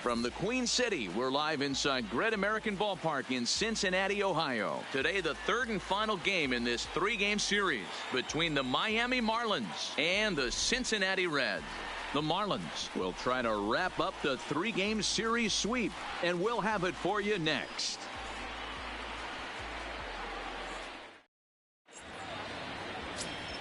From the Queen City, we're live inside Great American Ballpark in Cincinnati, Ohio. Today, the third and final game in this three-game series between the Miami Marlins and the Cincinnati Reds. The Marlins will try to wrap up the three-game series sweep, and we'll have it for you next.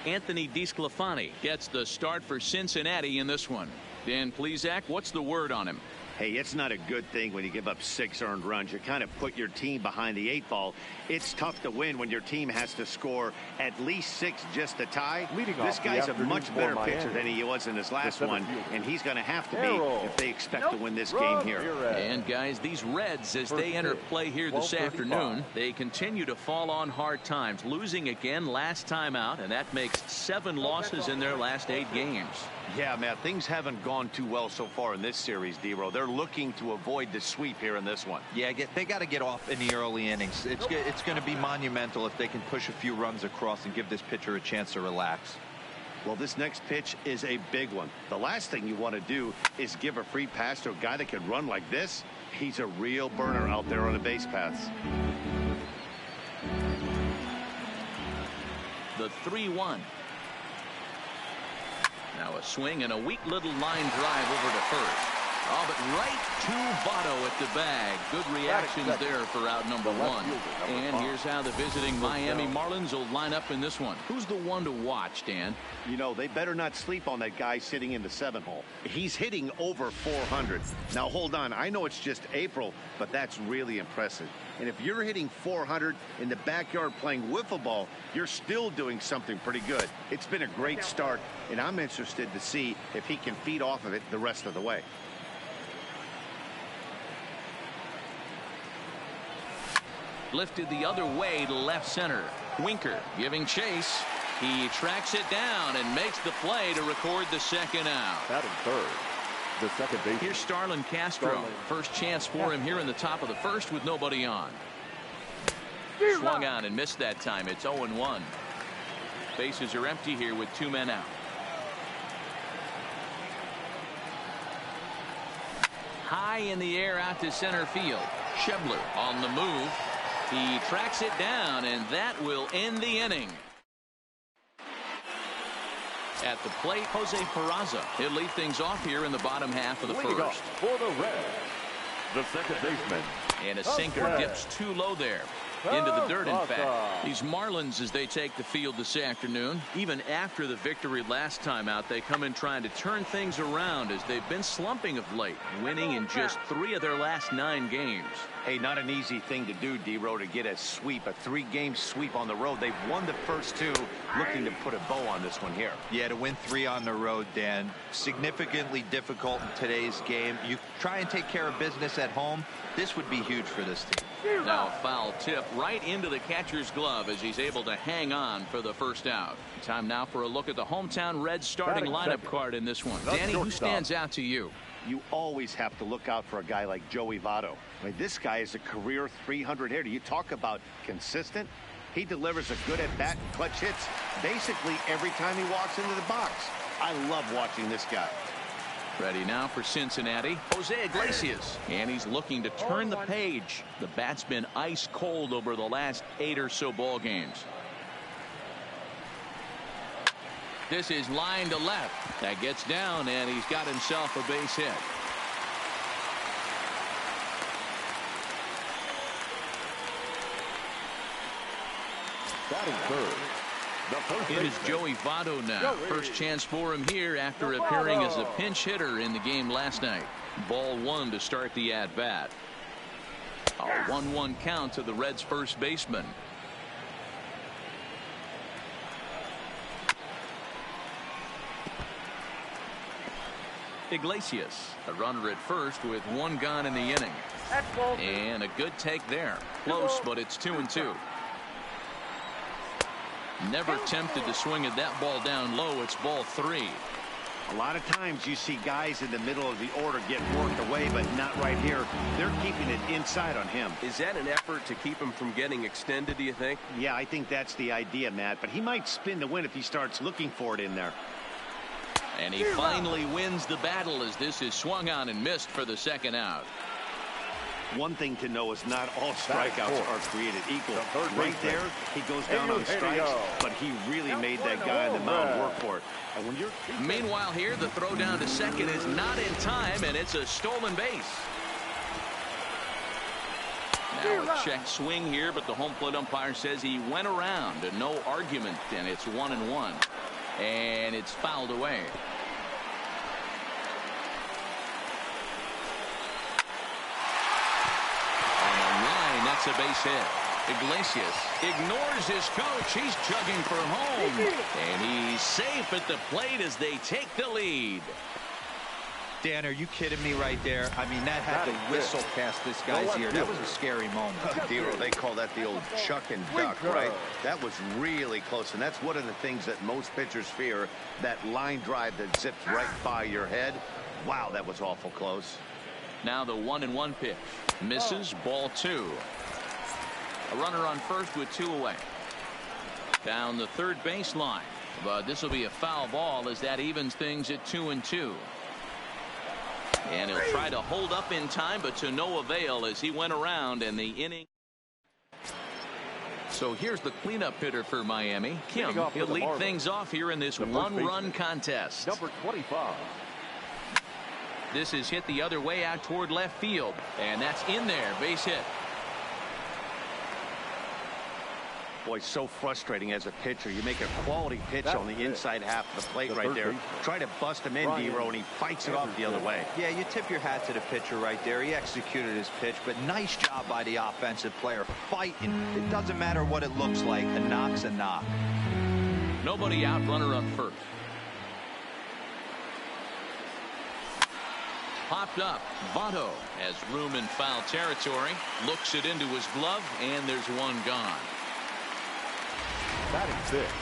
Anthony DeSclafani gets the start for Cincinnati in this one. Dan Plesac, what's the word on him? Hey, it's not a good thing when you give up 6 earned runs. You kind of put your team behind the 8 ball. It's tough to win when your team has to score at least 6 just to tie. This guy's a much better pitcher than he was in his last one, and he's going to have to be if they expect to win this game here. And guys, these Reds, as they enter play here this afternoon, they continue to fall on hard times, losing again last time out, and that makes 7 losses in their last 8 games. Yeah, man, things haven't gone too well so far in this series, D-Row. They're looking to avoid the sweep here in this one. Yeah, they got to get off in the early innings. It's going to be monumental if they can push a few runs across and give this pitcher a chance to relax. Well, this next pitch is a big one. The last thing you want to do is give a free pass to a guy that can run like this. He's a real burner out there on the base paths. The 3-1. Now a swing and a weak little line drive over to first. Oh, but right to Votto at the bag. Good reactions there for out number 1. And here's how the visiting Miami Marlins will line up in this one. Who's the one to watch, Dan? You know, they better not sleep on that guy sitting in the 7-hole. He's hitting over 400. Now, hold on. I know it's just April, but that's really impressive. And if you're hitting 400 in the backyard playing wiffle ball, you're still doing something pretty good. It's been a great start, and I'm interested to see if he can feed off of it the rest of the way. Lifted the other way to left center. Winker giving chase. He tracks it down and makes the play to record the second out. Batting third, the second baseman. Here's Starlin Castro. First chance for him here in the top of the first with nobody on. Swung on and missed that time. It's 0-1. Bases are empty here with 2 men out. High in the air out to center field. Schebler on the move. He tracks it down, and that will end the inning. At the plate, Jose Peraza. He'll lead things off here in the bottom half of the first. For the Reds, the second baseman. And a sinker dips too low there. Into the dirt, in fact. These Marlins, as they take the field this afternoon, even after the victory last time out, they come in trying to turn things around as they've been slumping of late, winning in just 3 of their last 9 games. Hey, not an easy thing to do, D-Row, to get a sweep, a 3-game sweep on the road. They've won the first 2, looking to put a bow on this one here. Yeah, to win 3 on the road, Dan, significantly difficult in today's game. You try and take care of business at home. This would be huge for this team. Now a foul tip right into the catcher's glove as he's able to hang on for the first out. Time now for a look at the hometown Reds starting lineup card in this one. Danny, who stands out to you? You always have to look out for a guy like Joey Votto. I mean, this guy is a career 300 hitter. You talk about consistent. He delivers a good at-bat and clutch hits basically every time he walks into the box. I love watching this guy. Ready now for Cincinnati, Jose Iglesias. And he's looking to turn the page. The bat's been ice cold over the last 8 or so ball games. This is line to left. That gets down, and he's got himself a base hit. Batting third, the first It is baseman. Joey Votto now. First chance for him here after appearing as a pinch hitter in the game last night. Ball 1 to start the at-bat. A 1-1 count to the Reds' first baseman. Iglesias, a runner at first with 1 gone in the inning. And a good take there. Close, but it's 2-2. Never tempted to swing at that ball down low. It's ball 3. A lot of times you see guys in the middle of the order get worked away, but not right here. They're keeping it inside on him. Is that an effort to keep him from getting extended, do you think? Yeah, I think that's the idea, Matt. But he might spin the win if he starts looking for it in there. And he finally wins the battle as this is swung on and missed for the second out. One thing to know is not all strikeouts are created equal. Right there, he goes down on strikes, but he really made that guy on the mound work for it. And when Meanwhile here, the throw down to second is not in time, and it's a stolen base. Now a check swing here, but the home plate umpire says he went around, and no argument, and it's 1-1. And it's fouled away. On the line, that's a base hit. Iglesias ignores his coach. He's chugging for home. And he's safe at the plate as they take the lead. Dan, are you kidding me right there? I mean, that had the whistle past this guy's ear. That was a scary moment. Dero, they call that the old chuck and duck, right? That was really close, and that's one of the things that most pitchers fear, that line drive that zips right by your head. Wow, that was awful close. Now the 1-1 pitch. Misses, ball 2. A runner on first with 2 away. Down the third baseline. But this will be a foul ball as that evens things at 2-2. And he'll try to hold up in time, but to no avail as he went around and the inning. So here's the cleanup hitter for Miami. Kim, he'll lead things off here in this one-run contest. Number 25. This is hit the other way out toward left field, and that's in there. Base hit. Boy, so frustrating as a pitcher. You make a quality pitch on the inside half of the plate right there. Try to bust him in, Dero, and he fights it off the other way. Yeah, you tip your hat to the pitcher right there. He executed his pitch, but nice job by the offensive player. Fighting. It doesn't matter what it looks like. A knock's a knock. Nobody out, runner on first. Popped up. Votto has room in foul territory. Looks it into his glove, and there's one gone. Batting 6.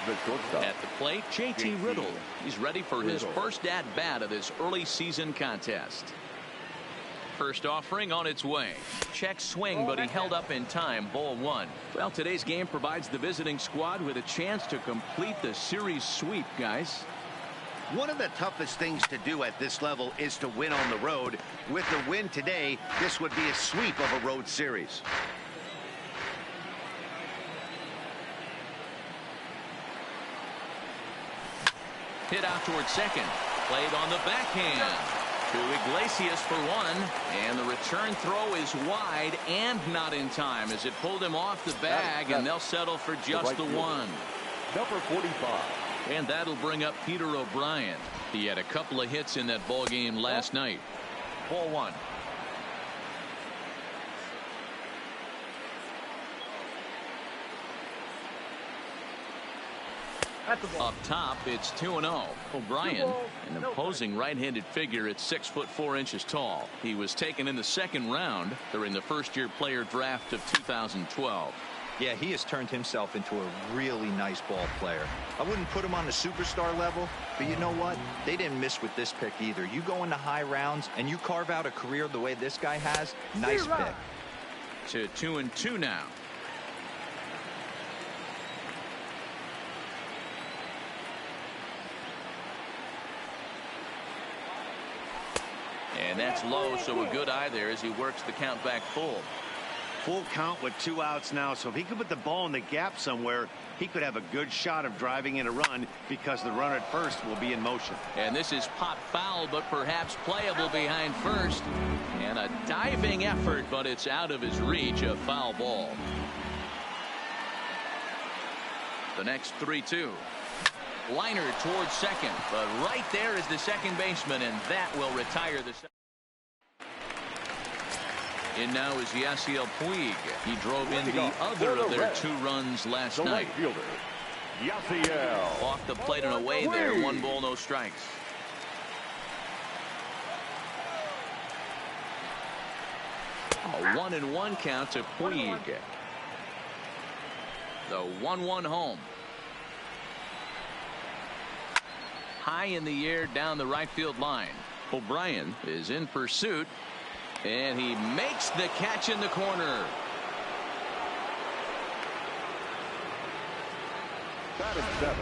The shortstop. At the plate, JT Riddle. He's ready for his first at-bat of this early season contest. First offering on its way. Check swing, but he held up in time. Ball 1. Well, today's game provides the visiting squad with a chance to complete the series sweep, guys. One of the toughest things to do at this level is to win on the road. With the win today, this would be a sweep of a road series. Hit out toward second. Played on the backhand. To Iglesias for 1. And the return throw is wide and not in time as it pulled him off the bag, and they'll settle for just the 1. Number 45. And that'll bring up Peter O'Brien. He had a couple of hits in that ball game last night. Ball 1. Up top, it's 2-0. O'Brien, an imposing right-handed figure at 6'4" tall. He was taken in the second round during the first-year player draft of 2012. Yeah, he has turned himself into a really nice ball player. I wouldn't put him on the superstar level, but you know what? They didn't miss with this pick either. You go into high rounds and you carve out a career the way this guy has. Nice pick. To 2-2 now. And that's low, so a good eye there as he works the count back full. Full count with 2 outs now, so if he could put the ball in the gap somewhere, he could have a good shot of driving in a run because the runner at first will be in motion. And this is pop foul, but perhaps playable behind first. And a diving effort, but it's out of his reach, a foul ball. The next 3-2. Liner towards second, but right there is the second baseman, and that will retire the second. In now is Yasiel Puig. He drove in the other of their 2 runs last night. Off the plate and away there. 1 ball, no strikes. A 1-1 count to Puig. The 1-1 home. High in the air down the right field line. O'Brien is in pursuit, and he makes the catch in the corner. That is 7.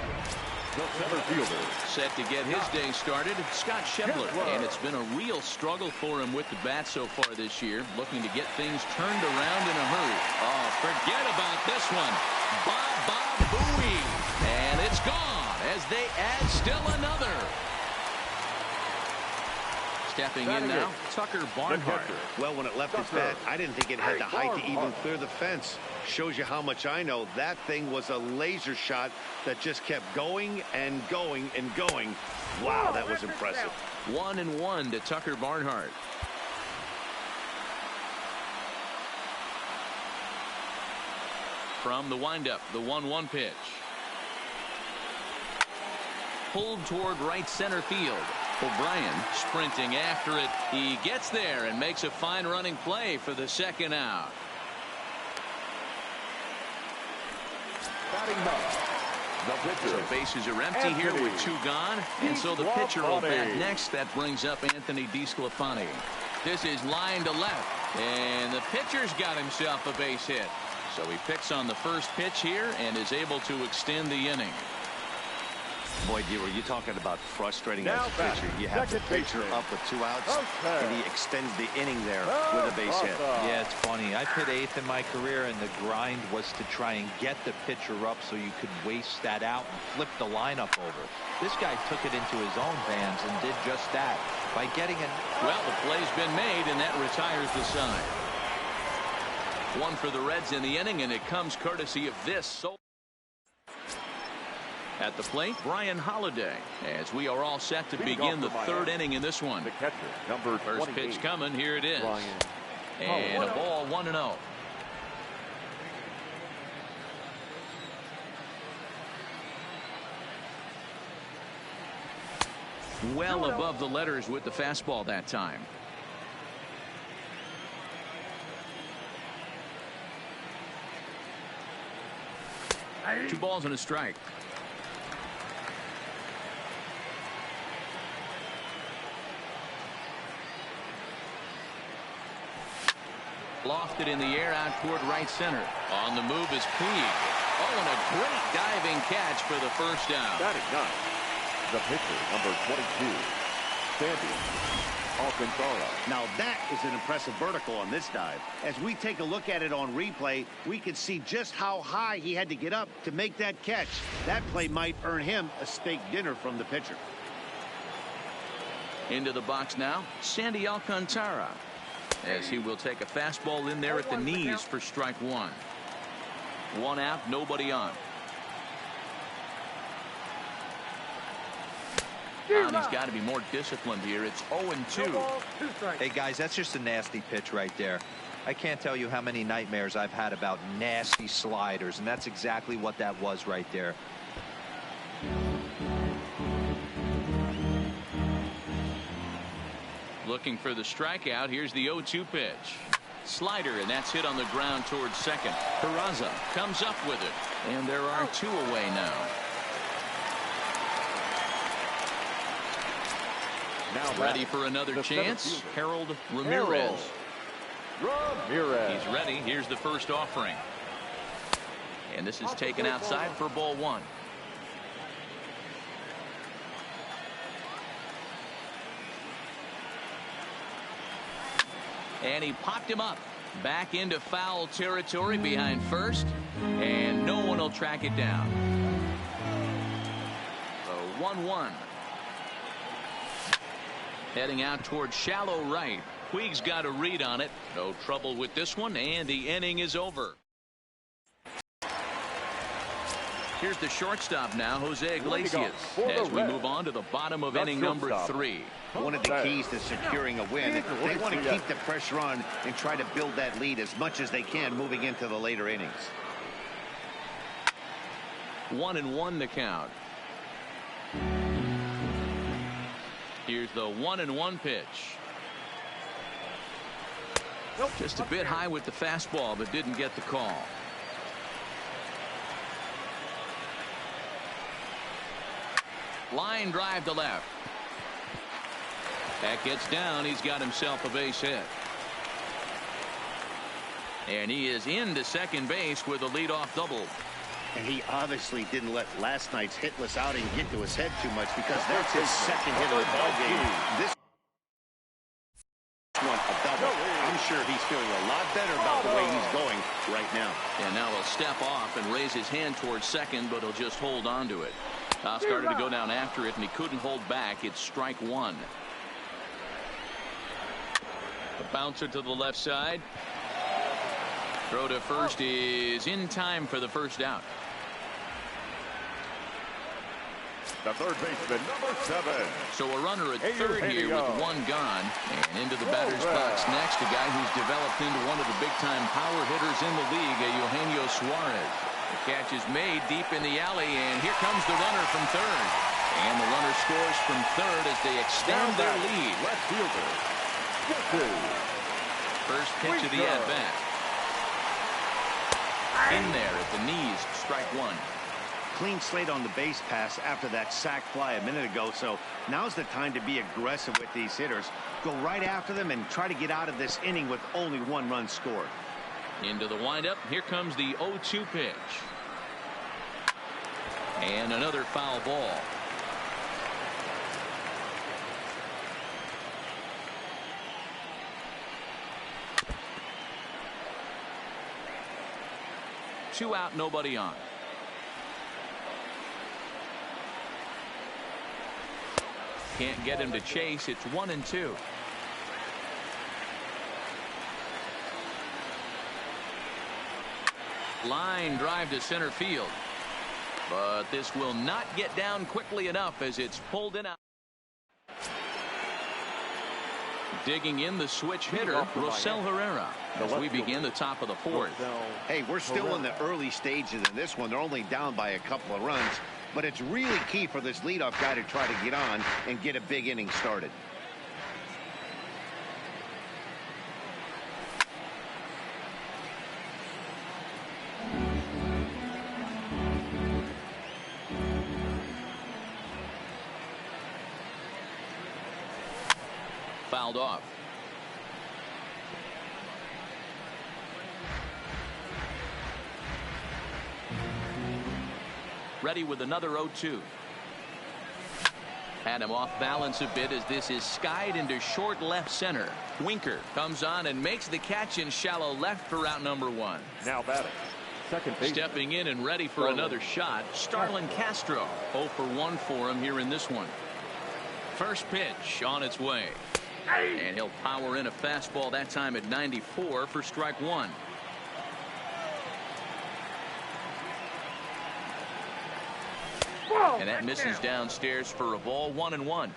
the center fielder. Set to get his day started, Scott Schebler. And it's been a real struggle for him with the bat so far this year, looking to get things turned around in a hurry. Oh, forget about this one. Bob Bowie. And it's gone as they add still another. Stepping in now, Tucker Barnhart. Well, when it left his bat, I didn't think it had the height to even clear the fence. Shows you how much I know. That thing was a laser shot that just kept going and going and going. Wow, that was impressive. 1-1 to Tucker Barnhart. From the windup, the 1-1 pitch. Pulled toward right center field. O'Brien sprinting after it. He gets there and makes a fine running play for the second out. Batting up, the pitcher. So bases are empty here with 2 gone. And so the pitcher will bat next. That brings up Anthony DeSclafani. This is line to left. And the pitcher's got himself a base hit. So he picks on the first pitch here and is able to extend the inning. Boy, D, were you talking about frustrating as a pitcher? You have the pitcher up with 2 outs, and he extends the inning there with a base hit. Yeah, it's funny. I hit 8th in my career, and the grind was to try and get the pitcher up so you could waste that out and flip the lineup over. This guy took it into his own hands and did just that by getting it. Well, the play's been made, and that retires the side. 1 for the Reds in the inning, and it comes courtesy of this. At the plate, Brian Holiday, as we are all set to begin the 3rd inning in this one. The catcher, number 28. First pitch coming. Here it is. Brian. And a ball, 1-0. Well above the letters with the fastball that time. Two balls and a strike. Lofted in the air out toward right center. On the move is Puig. Oh, and a great diving catch for the first down. Batting ninth, the pitcher, number 22, Sandy Alcantara. Now that is an impressive vertical on this dive. As we take a look at it on replay, we can see just how high he had to get up to make that catch. That play might earn him a steak dinner from the pitcher. Into the box now, Sandy Alcantara, as he will take a fastball in there at the knees for strike 1. 1 out, nobody on. He's got to be more disciplined here. It's 0-2. Hey, guys, that's just a nasty pitch right there. I can't tell you how many nightmares I've had about nasty sliders, and that's exactly what that was right there. Looking for the strikeout. Here's the 0-2 pitch. Slider, and that's hit on the ground towards second. Peraza comes up with it, and there are 2 away now. Now ready for another chance. Harold Ramirez. He's ready. Here's the first offering. And this is taken outside for ball 1. And he popped him up. Back into foul territory behind first. And no one will track it down. So 1-1. Heading out towards shallow right. Puig's got a read on it. No trouble with this one, and the inning is over. Here's the shortstop now, Jose Iglesias, as we move on to the bottom of inning number 3. One of the keys to securing a win, they want to keep the pressure on and try to build that lead as much as they can moving into the later innings. 1-1 the count. Here's the 1-1 pitch. Just a bit high with the fastball, but didn't get the call. Line drive to left. That gets down. He's got himself a base hit. And he is into second base with a leadoff double. And he obviously didn't let last night's hitless outing get to his head too much, because that's his second hit of the ball game. This one a double. I'm sure he's feeling a lot better about the way he's going right now. And now he'll step off and raise his hand towards second, but he'll just hold on to it. Started to go down after it, and he couldn't hold back. It's strike one. The bouncer to the left side. Throw to first is in time for the first out. The third baseman, number 7. So a runner at third here with one gone. And into the batter's box next, a guy who's developed into one of the big-time power hitters in the league, Eugenio Suarez. The catch is made deep in the alley, and here comes the runner from third. And the runner scores from third as they extend their lead. Left fielder, First pitch of the at-bat. In there at the knees, strike one. Clean slate on the base pass after that sac fly a minute ago, so now's the time to be aggressive with these hitters. Go right after them and try to get out of this inning with only one run scored. Into the windup. Here comes the 0-2 pitch. And another foul ball. Two out, nobody on. Can't get him to chase. It's 1-2. Line drive to center field. But this will not get down quickly enough as it's pulled in out. Digging in the switch hitter, Rosell Herrera, as we begin the top of the fourth. Hey, we're still in the early stages in this one. They're only down by a couple of runs, but it's really key for this leadoff guy to try to get on and get a big inning started. Fouled off. Ready with another 0-2. Had him off balance a bit as this is skied into short left center. Winker comes on and makes the catch in shallow left for out number one. Now batting, second base. Stepping in and ready for another shot, Starlin Castro. 0 for 1 for him here in this one. First pitch on its way. And he'll power in a fastball that time at 94 for strike one. And that misses downstairs for a ball. 1-1.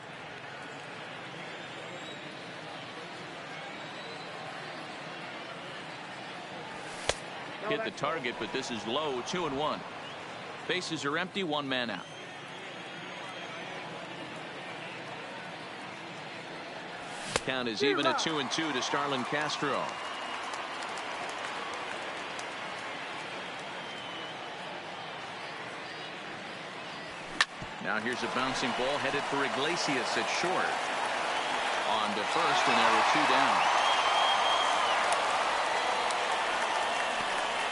Hit the target, but this is low. 2-1. Bases are empty. One man out. Count is even at 2-2 to Starlin Castro. Now here's a bouncing ball headed for Iglesias at short. On to first, and there are two down.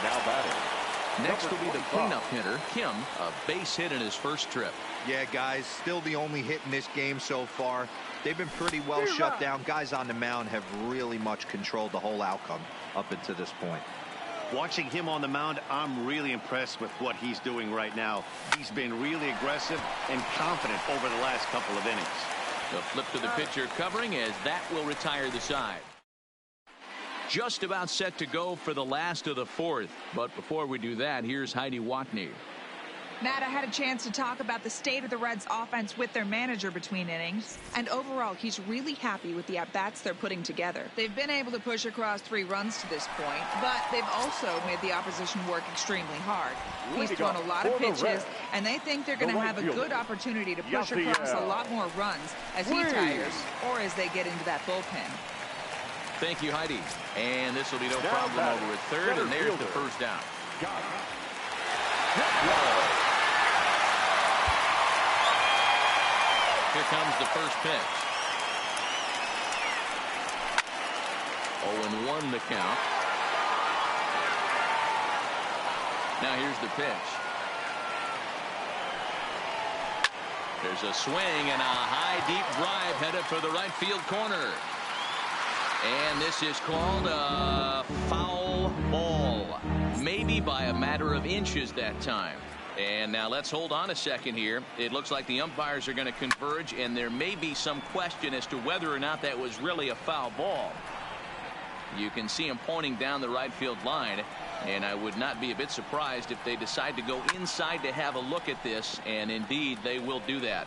Now batting. Next will be the cleanup hitter, Kim, a base hit in his first trip. Yeah, guys, still the only hit in this game so far. They've been pretty well shut down. Guys on the mound have really much controlled the whole outcome up until this point. Watching him on the mound, I'm really impressed with what he's doing right now. He's been really aggressive and confident over the last couple of innings. The flip to the pitcher covering as that will retire the side. Just about set to go for the last of the fourth. But before we do that, here's Heidi Watney. Matt, I had a chance to talk about the state of the Reds offense with their manager between innings, and overall he's really happy with the at-bats they're putting together. They've been able to push across 3 runs to this point, but they've also made the opposition work extremely hard. He's thrown a lot of pitches, and they think they're going to have a good opportunity to push across a lot more runs as he tires or as they get into that bullpen. Thank you, Heidi. And this will be no problem over at third, and there's the first down. Here comes the first pitch. 0-1 the count. Now here's the pitch. There's a swing and a high, deep drive headed for the right field corner. And this is called a foul ball. Maybe by a matter of inches that time. And now let's hold on a second here. It looks like the umpires are going to converge, and there may be some question as to whether or not that was really a foul ball. You can see him pointing down the right field line, and I would not be a bit surprised if they decide to go inside to have a look at this, and indeed they will do that.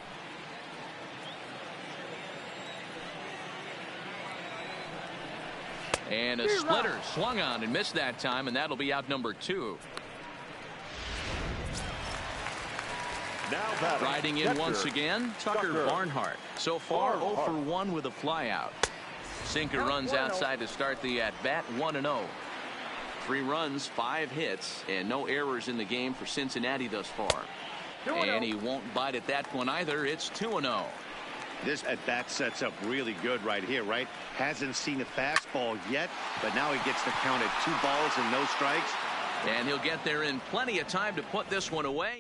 And a splitter swung on and missed that time, and that'll be out number 2. Now riding in once again, Tucker Barnhart. So far, 0 for 1 with a flyout. Sinker runs outside to start the at-bat, 1-0. 3 runs, 5 hits, and no errors in the game for Cincinnati thus far. And he won't bite at that one either. It's 2-0. This at-bat sets up really good right here, right? Hasn't seen a fastball yet, but now he gets to count at 2 balls and no strikes. And he'll get there in plenty of time to put this one away.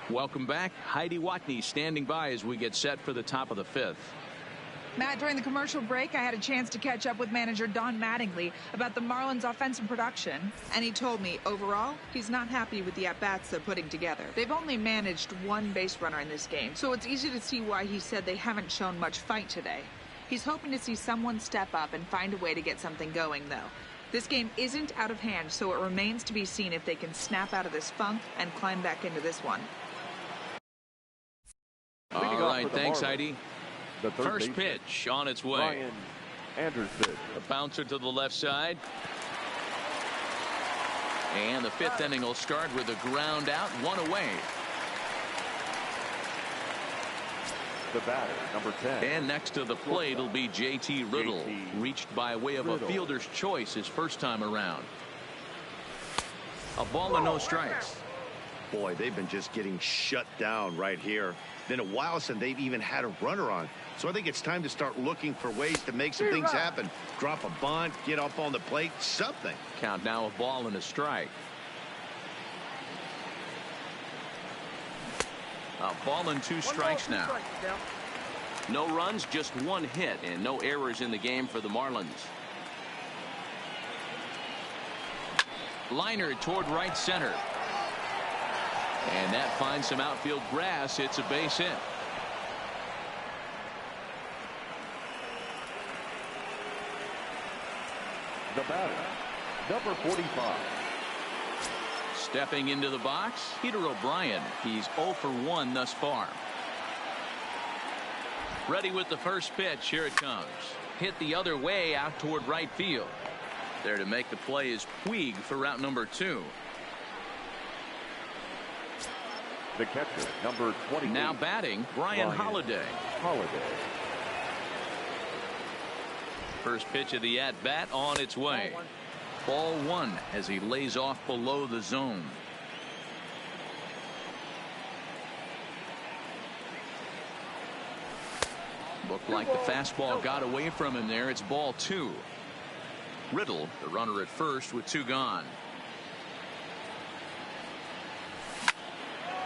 Welcome back. Heidi Watney standing by as we get set for the top of the 5th. Matt, during the commercial break, I had a chance to catch up with manager Don Mattingly about the Marlins' offensive production, and he told me, overall, he's not happy with the at-bats they're putting together. They've only managed 1 base runner in this game, so it's easy to see why he said they haven't shown much fight today. He's hoping to see someone step up and find a way to get something going, though. This game isn't out of hand, so it remains to be seen if they can snap out of this funk and climb back into this one. All right, thanks, Heidi. The first pitch on its way. Anderson. A bouncer to the left side. And the 5th inning will start with a ground out, 1 away. The batter, number 10. And next to the plate will be J.T. Riddle, reached by way of a fielder's choice his first time around. A ball and no strikes. Boy, they've been just getting shut down right here. Been a while since they've even had a runner on. So I think it's time to start looking for ways to make some things happen. Drop a bunt, get up on the plate, something. Count now a ball and a strike. A ball and 2 strikes now. No runs, just 1 hit, and no errors in the game for the Marlins. Liner toward right center. And that finds some outfield grass. It's a base hit. The batter, number 45. Stepping into the box, Peter O'Brien. He's 0 for 1 thus far. Ready with the first pitch. Here it comes. Hit the other way out toward right field. There to make the play is Puig for route number 2. The catcher, number 20. Now batting, Brian Holiday. First pitch of the at-bat on its way. Ball 1 as he lays off below the zone. Looked like the fastball got away from him there. It's ball 2. Riddle, the runner at first with 2 gone.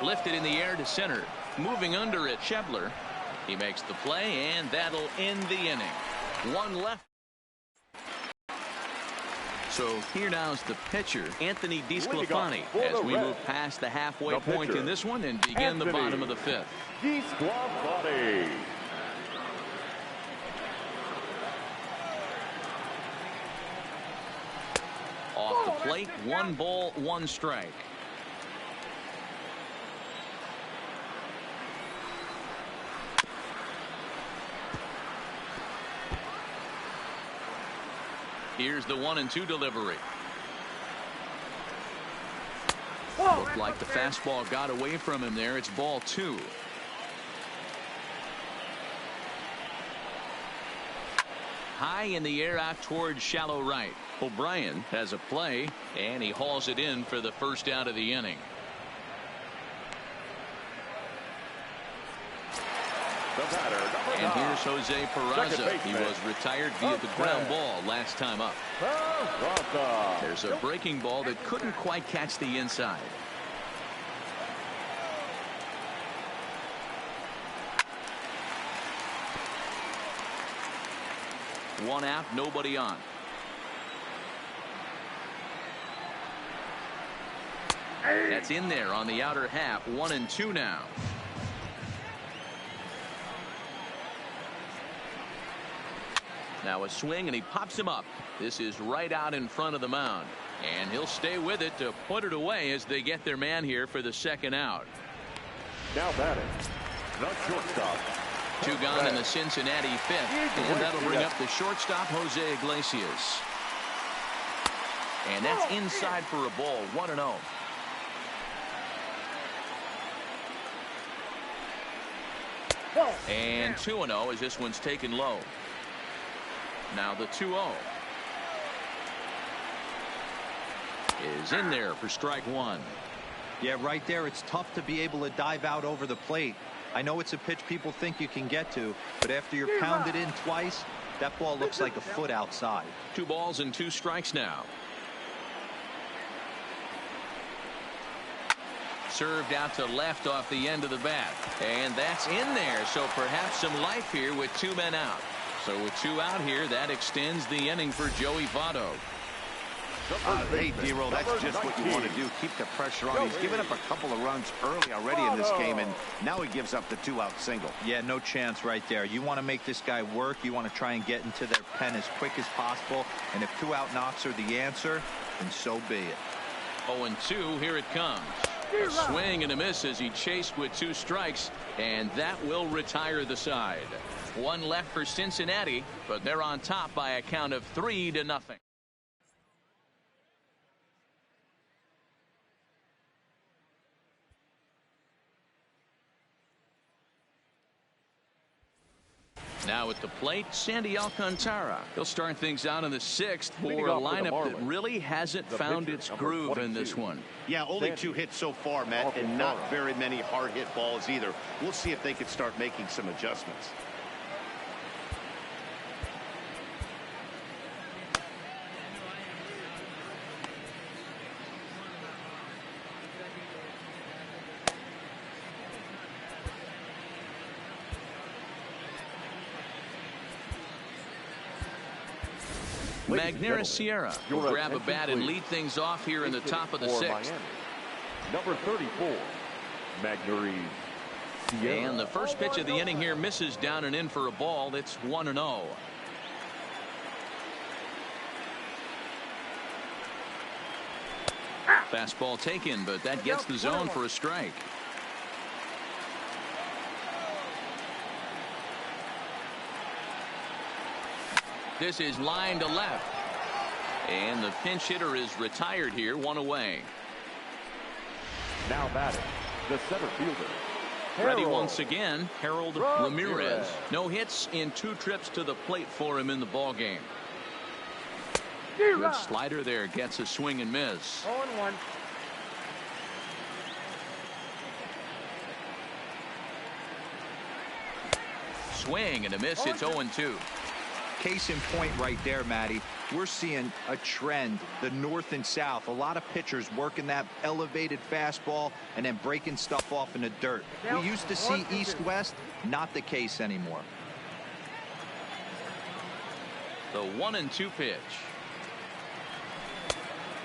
Lifted in the air to center. Moving under it, Schebler. He makes the play, and that'll end the inning. 1 left. So here now is the pitcher, Anthony DeSclafani, as we move past the halfway point in this one and begin the bottom of the 5th. DeSclafani. Off the plate, 1 ball, 1 strike. Here's the 1-2 delivery. Looked like the fastball got away from him there. It's ball 2. High in the air out towards shallow right. O'Brien has a play, and he hauls it in for the first out of the inning. And here's Jose Peraza. He was retired via the ground ball last time up. There's a breaking ball that couldn't quite catch the inside. One out, nobody on. That's in there on the outer half. 1-2 now. Now a swing, and he pops him up. This is right out in front of the mound. And he'll stay with it to put it away as they get their man here for the second out. Now batting, the shortstop. Two gone in the Cincinnati fifth. And that'll bring up the shortstop, Jose Iglesias. And that's inside for a ball. 1-0. And 2-0 as this one's taken low. Now the 2-0 is in there for strike one. Yeah, right there. It's tough to be able to dive out over the plate. I know it's a pitch people think you can get to, but after you're pounded in twice, that ball looks like a foot outside. 2 balls and 2 strikes now. Served out to left off the end of the bat. And that's in there, so perhaps some life here with 2 men out. So with 2 out here, that extends the inning for Joey Votto. Hey, D-Roll, that's just what you want to do. Keep the pressure on. He's given up a couple of runs early already in this game, and now he gives up the 2-out single. Yeah, no chance right there. You want to make this guy work. You want to try and get into their pen as quick as possible. And if 2-out knocks are the answer, then so be it. 0-2, here it comes. A swing and a miss as he chased with 2 strikes, and that will retire the side. 1 left for Cincinnati, but they're on top by a count of 3-0. Now at the plate, Sandy Alcantara. He'll start things out in the 6th for a lineup that really hasn't found its groove in this one. Yeah, only 2 hits so far, Matt, and not very many hard hit balls either. We'll see if they can start making some adjustments. Magneuris Sierra will grab a bat and lead things off here in the top of the 6th. Number 34, Magneuris Sierra. And the first pitch of the inning here misses down and in for a ball. It's 1-0. Fastball taken, but that gets the zone for a strike. This is line to left. And the pinch hitter is retired here, 1 away. Now batting, the center fielder. Ready once again, Harold Ramirez. No hits in 2 trips to the plate for him in the ball game. Good slider there, gets a swing and miss. 0-1. Swing and a miss. It's 0-2. Case in point right there, Matty. We're seeing a trend, the north and south. A lot of pitchers working that elevated fastball and then breaking stuff off in the dirt. We used to see east-west, not the case anymore. The 1-2 pitch.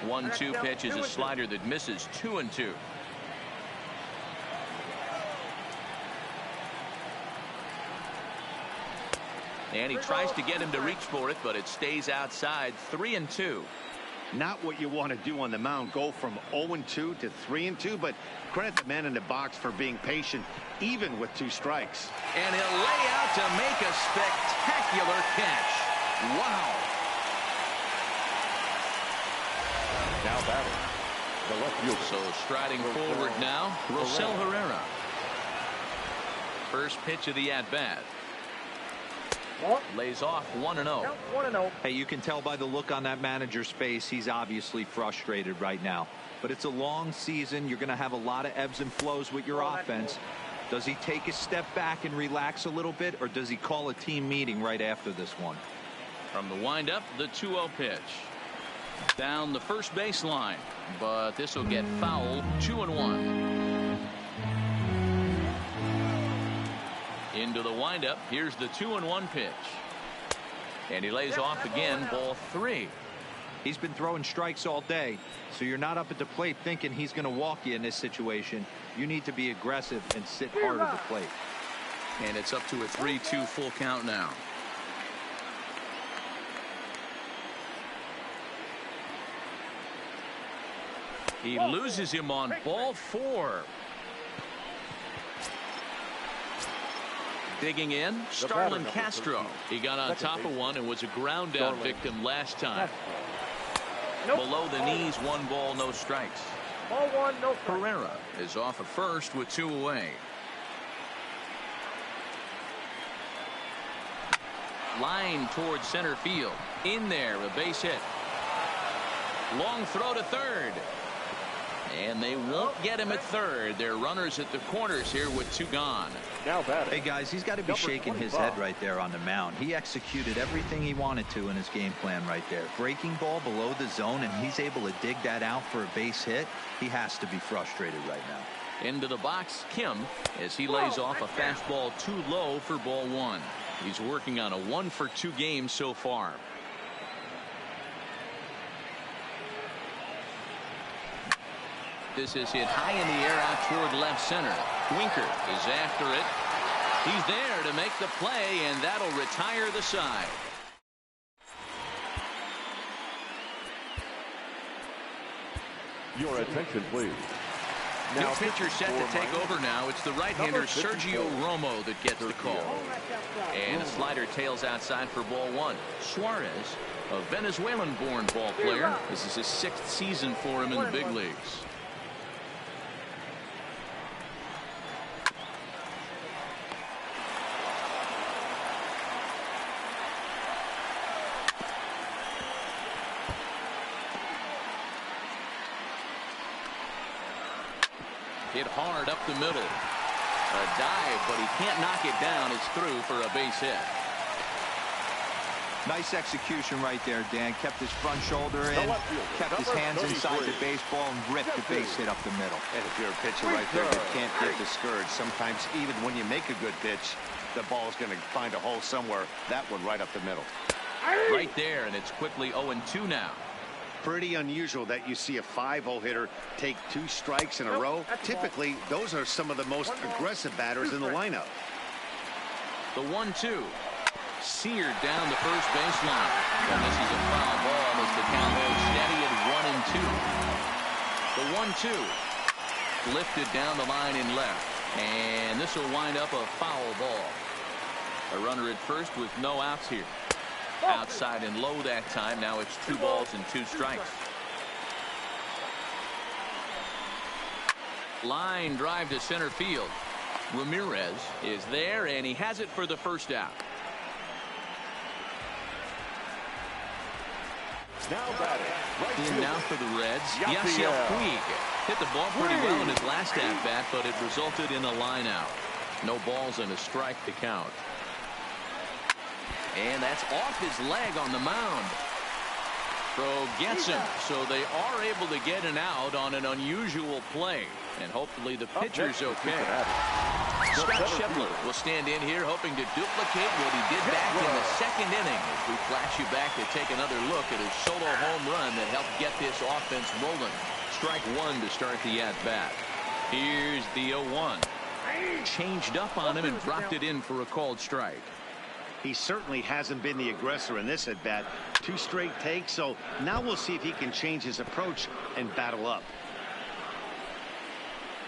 1-2 pitch is a slider that misses. 2-2. And he tries to get him to reach for it, but it stays outside. 3-2. Not what you want to do on the mound. Go from 0-2 to 3-2, but credit the man in the box for being patient, even with 2 strikes. And he'll lay out to make a spectacular catch. Wow. Now batting, the left fielder. So striding forward now, Rosell Herrera. First pitch of the at-bat. Lays off 1-0. 1-0. Hey, you can tell by the look on that manager's face, he's obviously frustrated right now. But it's a long season. You're going to have a lot of ebbs and flows with your offense. Does he take a step back and relax a little bit, or does he call a team meeting right after this one? From the windup, the 2-0 pitch. Down the first baseline, but this will get foul. 2-1. Into the windup. Here's the 2-1 pitch. And he lays off again, ball 3. He's been throwing strikes all day, so you're not up at the plate thinking he's going to walk you in this situation. You need to be aggressive and sit hard at the plate. And it's up to a 3-2 full count now. He loses him on ball 4. Digging in, Starlin Castro. He got on top of one and was a ground out victim last time. Below the knees, 1 ball, no strikes. Ball 1, no strikes. Pereira is off at first with 2 away. Line towards center field. In there, a base hit. Long throw to third. And they won't get him at third. They're runners at the corners here with 2 gone. Now batting. Hey, guys, he's got to be shaking his head right there on the mound. He executed everything he wanted to in his game plan right there. Breaking ball below the zone, and he's able to dig that out for a base hit. He has to be frustrated right now. Into the box, Kim, as he lays off a fastball too low for ball 1. He's working on a 1-for-2 game so far. This is hit high in the air out toward left center. Winker is after it. He's there to make the play, and that'll retire the side. Your attention, please. New pitcher set to take over now. It's the right-hander Sergio Romo that gets the call. And a slider tails outside for ball 1. Suarez, a Venezuelan-born ball player. This is his 6th season for him in the big leagues. Hit hard up the middle. A dive, but he can't knock it down. It's through for a base hit. Nice execution right there, Dan. Kept his front shoulder in, kept his hands inside the baseball, and ripped the base hit up the middle. And if you're a pitcher right there, you can't get discouraged. Sometimes even when you make a good pitch, the ball's going to find a hole somewhere. That one right up the middle. Right there, and it's quickly 0-2 now. Pretty unusual that you see a 5-0 hitter take 2 strikes in a row. Typically, those are some of the most aggressive batters in the lineup. The 1-2. Seared down the first baseline. And this is a foul ball as the count holds steady at 1-2. The 1-2. Lifted down the line in left. And this will wind up a foul ball. A runner at first with no outs here. Outside and low that time. Now it's 2 balls and 2 strikes. Line drive to center field. Ramirez is there, and he has it for the first out. Now batting. In now for the Reds, Yasiel Puig. Hit the ball pretty well in his last at-bat, but it resulted in a line out. No balls and a strike to count. And that's off his leg on the mound. Throw gets him, so they are able to get an out on an unusual play. And hopefully the pitcher's okay. Scott Scheffler will stand in here hoping to duplicate what he did back in the 2nd inning. As we flash you back to take another look at his solo home run that helped get this offense rolling. Strike 1 to start the at-bat. Here's the 0-1. Changed up on him and dropped it in for a called strike. He certainly hasn't been the aggressor in this at-bat. 2 straight takes, so now we'll see if he can change his approach and battle up.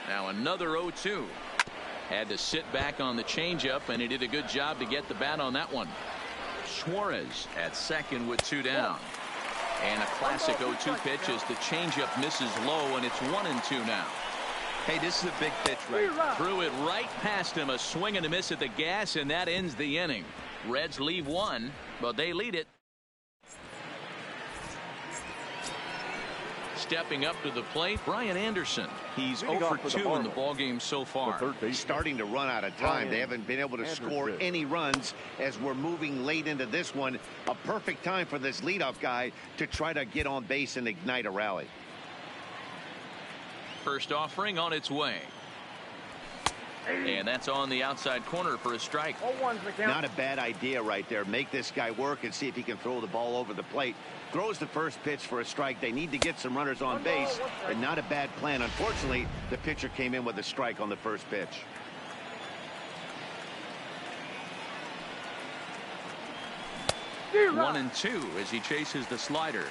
Now another 0-2. Had to sit back on the changeup, and he did a good job to get the bat on that one. Suarez at second with 2 down. And a classic 0-2 pitch as the changeup misses low, and it's 1-2 now. Hey, this is a big pitch right. Threw it right past him. A swing and a miss at the gas, and that ends the inning. Reds leave 1, but they lead it. Stepping up to the plate, Brian Anderson. He's 0 for 2 in the ballgame so far. Starting to run out of time. They haven't been able to score any runs as we're moving late into this one. A perfect time for this leadoff guy to try to get on base and ignite a rally. First offering on its way. And that's on the outside corner for a strike. Not a bad idea right there. Make this guy work and see if he can throw the ball over the plate. Throws the first pitch for a strike. They need to get some runners on base, and not a bad plan. Unfortunately, the pitcher came in with a strike on the first pitch. One and two as he chases the slider.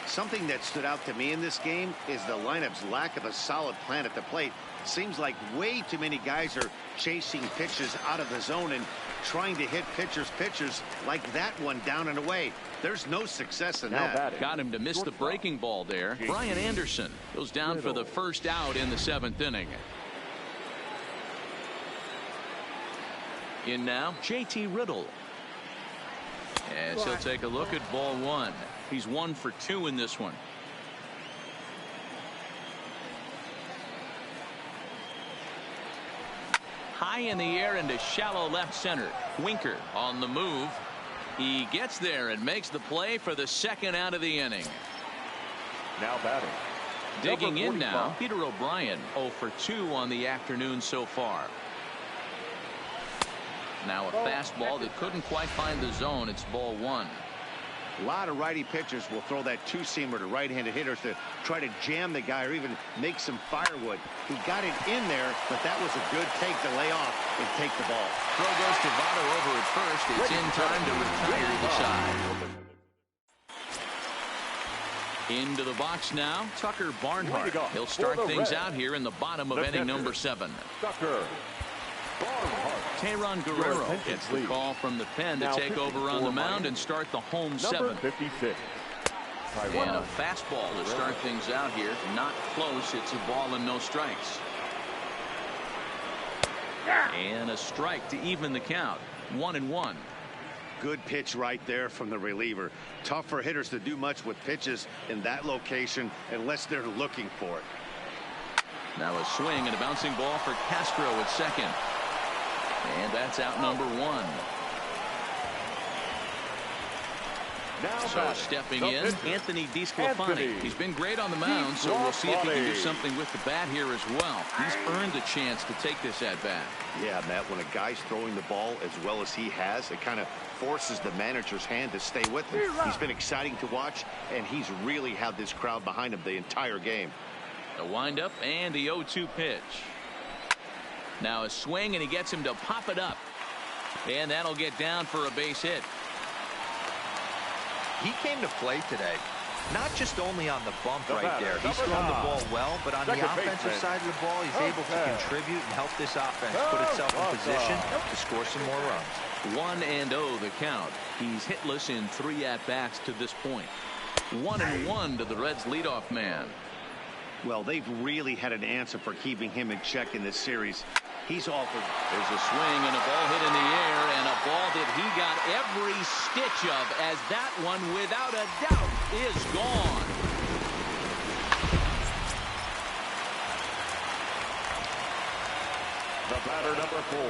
Something that stood out to me in this game is the lineup's lack of a solid plan at the plate. Seems like way too many guys are chasing pitches out of the zone and trying to hit pitchers like that one down and away. There's no success in that. Got him to miss the breaking ball there. Brian Anderson goes down for the first out in the 7th inning. In now, JT Riddle. As he'll take a look at ball one. He's 1 for 2 in this one. High in the air into shallow left center. Winker on the move. He gets there and makes the play for the second out of the inning. Now batting. Digging in now, Peter O'Brien, 0 for 2 on the afternoon so far. Now a fastball that couldn't quite find the zone. It's ball one. A lot of righty pitchers will throw that two-seamer to right-handed hitters to try to jam the guy or even make some firewood. He got it in there, but that was a good take to lay off and take the ball. Throw goes to Votto over at first. It's in time to retire the side. Into the box now, Tucker Barnhart. He'll start things out here in the bottom of inning number 7. Tucker. Teheran Guerrero gets the call from the pen to take over on the mound and start the home 7. 56. And a fastball to start things out here. Not close. It's a ball and no strikes. And a strike to even the count. 1-1. Good pitch right there from the reliever. Tough for hitters to do much with pitches in that location unless they're looking for it. Now a swing and a bouncing ball for Castro at second. And that's out number 1. So stepping in, Anthony DeSclafani. He's been great on the mound, so we'll see if he can do something with the bat here as well. He's earned the chance to take this at bat. Yeah, Matt, when a guy's throwing the ball as well as he has, it kind of forces the manager's hand to stay with him. He's been exciting to watch, and he's really had this crowd behind him the entire game. A windup and the 0-2 pitch. Now a swing, and he gets him to pop it up. And that'll get down for a base hit. He came to play today, not just only on the bump right there. He's thrown the ball well, but on the offensive side of the ball, he's able to contribute and help this offense put itself in position to score some more runs. 1-0 the count. He's hitless in 3 at-bats to this point. 1-1 to the Reds' leadoff man. Well, they've really had an answer for keeping him in check in this series. He's offered. There's a swing and a ball hit in the air, and a ball that he got every stitch of, as that one, without a doubt, is gone. The batter number 4.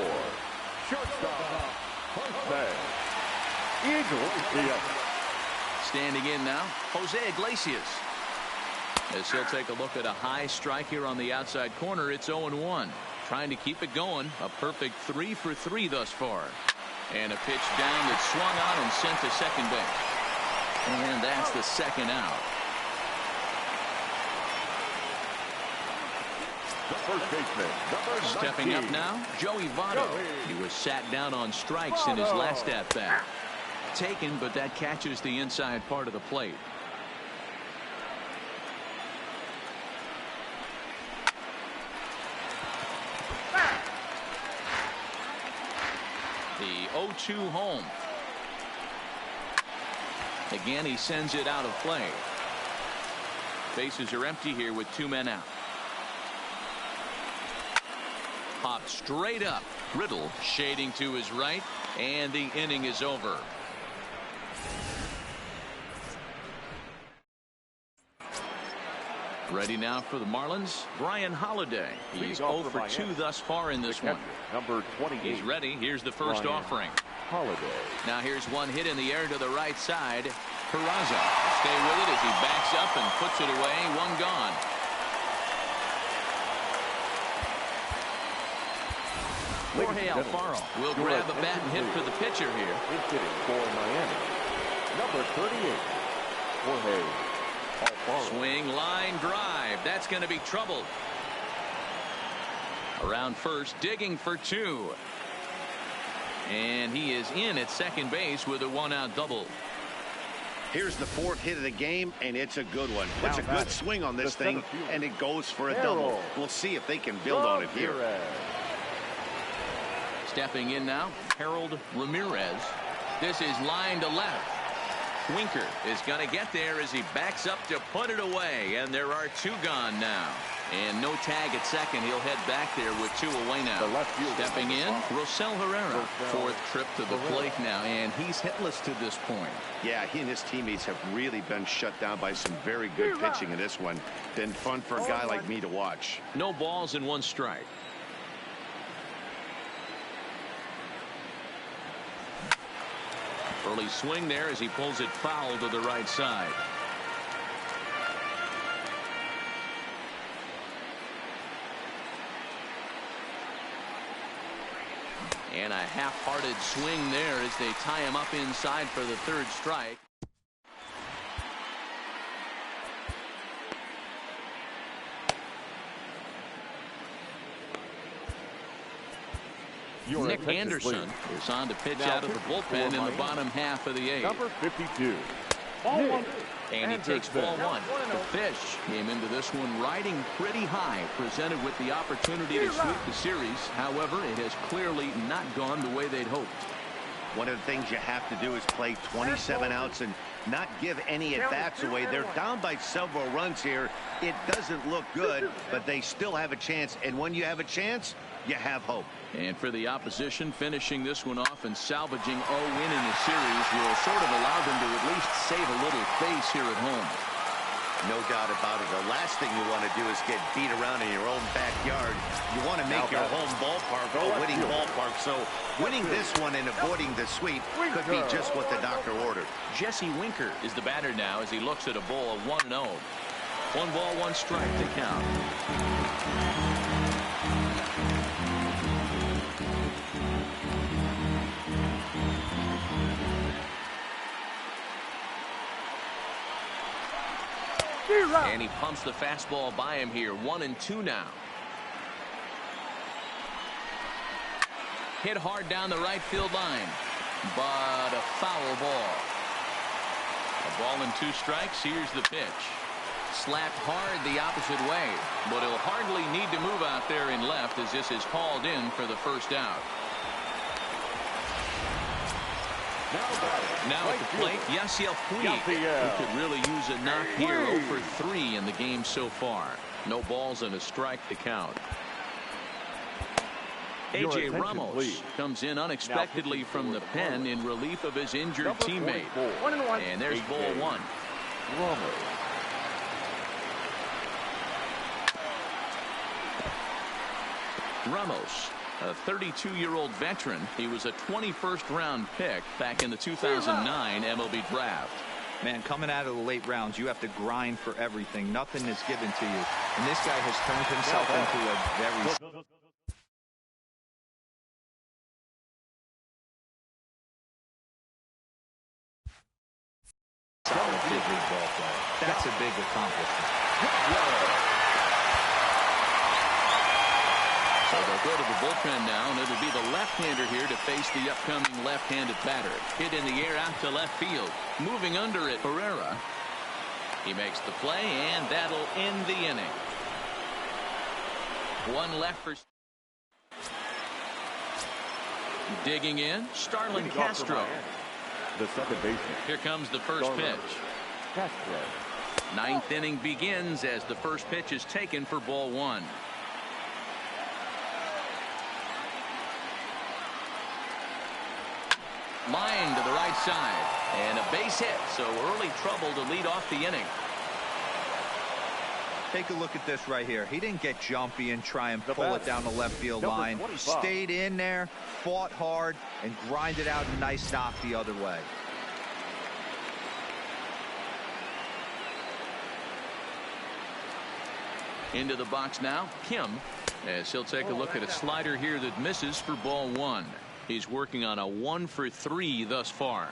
Shortstop. Jose Iglesias. Standing in now, Jose Iglesias. As he'll take a look at a high strike here on the outside corner, it's 0-1. Trying to keep it going. A perfect 3 for 3 thus far. And a pitch down that swung on and sent to second base. And that's the second out. The first baseman, number 19. Stepping up now, Joey Votto. He was sat down on strikes in his last at-bat. Taken, but that catches the inside part of the plate. The 0-2 home. Again, he sends it out of play. Bases are empty here with 2 men out. Popped straight up. Riddle shading to his right, and the inning is over. Ready now for the Marlins, Brian Holiday. He's 0 for 2 thus far in this one. Number 28. He's ready. Here's the first offering. Holiday. Now here's one hit in the air to the right side. Peraza stay with it as he backs up and puts it away. 1 gone. Jorge Alfaro will grab a bat and hit for the pitcher here. Hitting for Miami, number 38, Jorge Alfaro. Swing, line, drive. That's going to be trouble. Around first, digging for two. And he is in at second base with a one-out double. Here's the fourth hit of the game, and it's a good one. It's a good swing on this thing, and it goes for a double. We'll see if they can build on it here. Stepping in now, Harold Ramirez. This is line to left. Winker is going to get there as he backs up to put it away, and there are two gone now. And no tag at second. He'll head back there with two away now. Stepping in, Rosell Herrera. Fourth trip to the plate now, and he's hitless to this point. Yeah, he and his teammates have really been shut down by some very good pitching in this one. Been fun for a guy like me to watch. No balls and one strike. Early swing there as he pulls it foul to the right side. And a half-hearted swing there as they tie him up inside for the third strike. Nick Anderson is on to pitch out of the bullpen in the bottom half of the eighth. Number 52. And he takes ball one. The Fish came into this one riding pretty high, presented with the opportunity to sweep the series. However, it has clearly not gone the way they'd hoped. One of the things you have to do is play 27 outs and not give any at-bats away. They're down by several runs here. It doesn't look good, but they still have a chance. And when you have a chance, you have hope. And for the opposition, finishing this one off and salvaging a win in the series will sort of allow them to at least save a little face here at home. No doubt about it. The last thing you want to do is get beat around in your own backyard. You want to make your home ballpark a winning ballpark. So winning this one and avoiding the sweep could be just what the doctor ordered. Jesse Winker is the batter now as he looks at a ball of 1-0. 1 ball, 1 strike to count. And he pumps the fastball by him here. 1-2 now. Hit hard down the right field line, but a foul ball. A ball and 2 strikes. Here's the pitch. Slapped hard the opposite way, but he'll hardly need to move out there in left as this is called in for the first out. Now at the plate, Yasiel Puig, who could really use a knock here. 0 for 3 in the game so far. No balls and a strike to count. A.J. Ramos comes in unexpectedly from the pen in relief of his injured teammate. And there's ball 1. Ramos, a 32-year-old veteran. He was a 21st round pick back in the 2009 MLB draft. Man, coming out of the late rounds, you have to grind for everything. Nothing is given to you. And this guy has turned himself into a very... solid big league ball player. That's a big accomplishment. So they'll go to the bullpen now, and it'll be the left-hander here to face the upcoming left-handed batter. Hit in the air out to left field. Moving under it, Herrera. He makes the play, and that'll end the inning. 1 left for... Digging in, Starlin Castro. The second baseman. Here comes the first pitch. Castro. 9th inning begins as the first pitch is taken for ball 1. Line to the right side, and a base hit, so early trouble to lead off the inning. Take a look at this right here. He didn't get jumpy and try and pull it down the left field line. Stayed in there, fought hard, and grinded out a nice knock the other way. Into the box now, Kim. As he'll take a look at a slider here that misses for ball 1. He's working on a 1 for 3 thus far.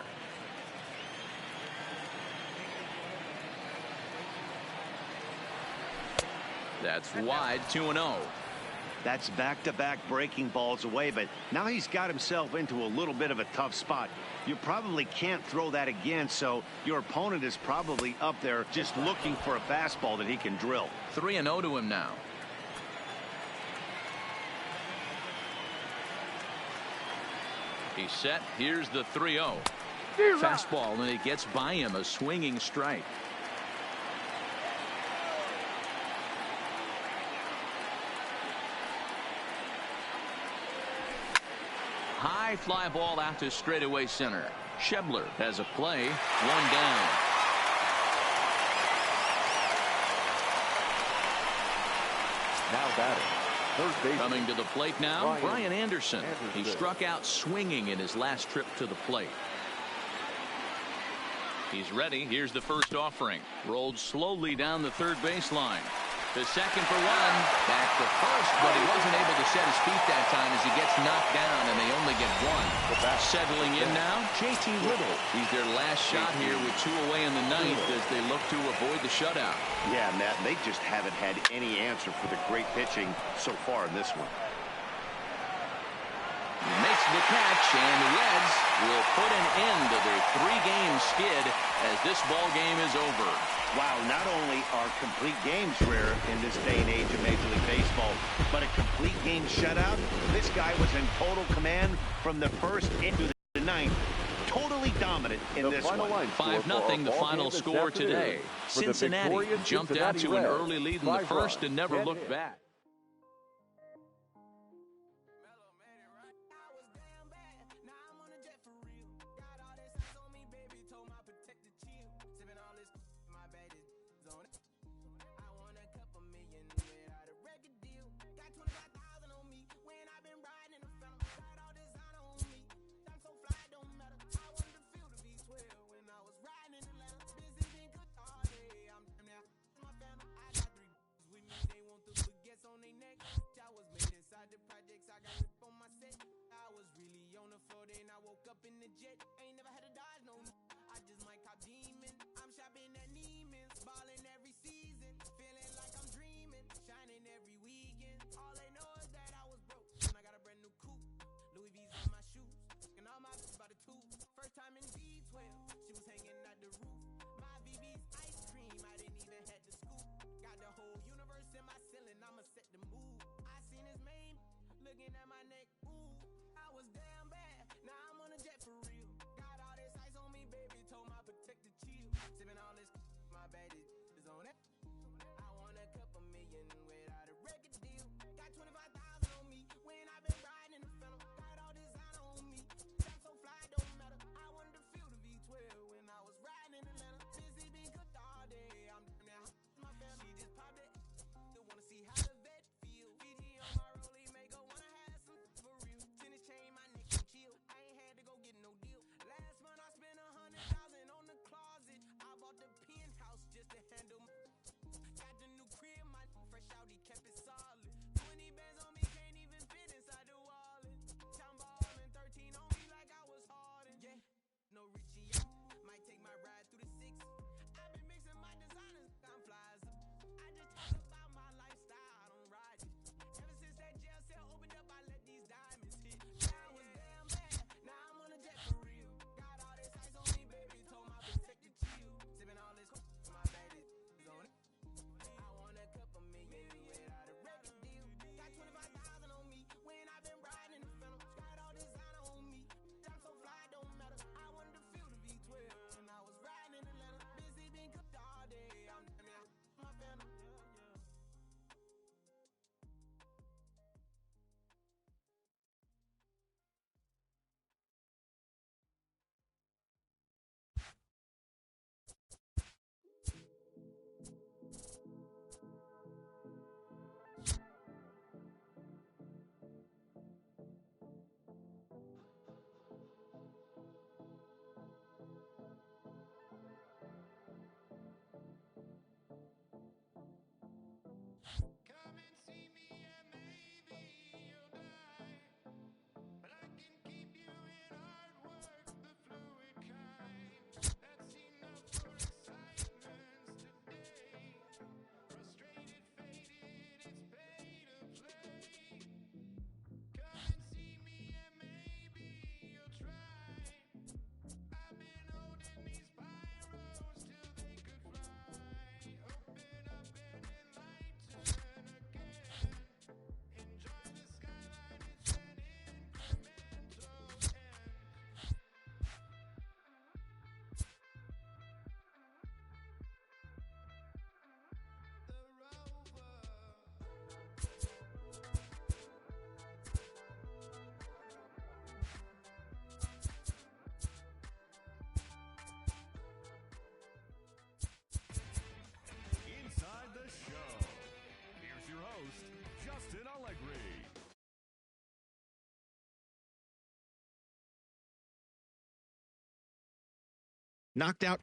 That's wide, 2-0. That's back-to-back breaking balls away, but now he's got himself into a little bit of a tough spot. You probably can't throw that again, so your opponent is probably up there just looking for a fastball that he can drill. 3-0 to him now. He's set. Here's the 3-0. Fastball, and it gets by him, a swinging strike. High fly ball out to straightaway center. Schebler has a play. 1 down. Now batting, third base. Coming to the plate now, Brian Anderson. He struck out swinging in his last trip to the plate. He's ready. Here's the first offering. Rolled slowly down the third baseline. The second for 1. Back to first, but he wasn't able to set his feet that time as he gets knocked down, and they only get 1. Settling in now, JT Little. He's their last shot here with 2 away in the 9th as they look to avoid the shutout. Yeah, Matt, they just haven't had any answer for the great pitching so far in this one. He makes the catch, and the Reds will put an end to their 3-game skid as this ball game is over. Wow, not only are complete games rare in this day and age of Major League Baseball, but a complete game shutout. This guy was in total command from the first into the 9th. Totally dominant in this one. 5-0 the final score today. Cincinnati jumped out to an early lead in the first and never looked back. host, Justin Allegri. Knocked out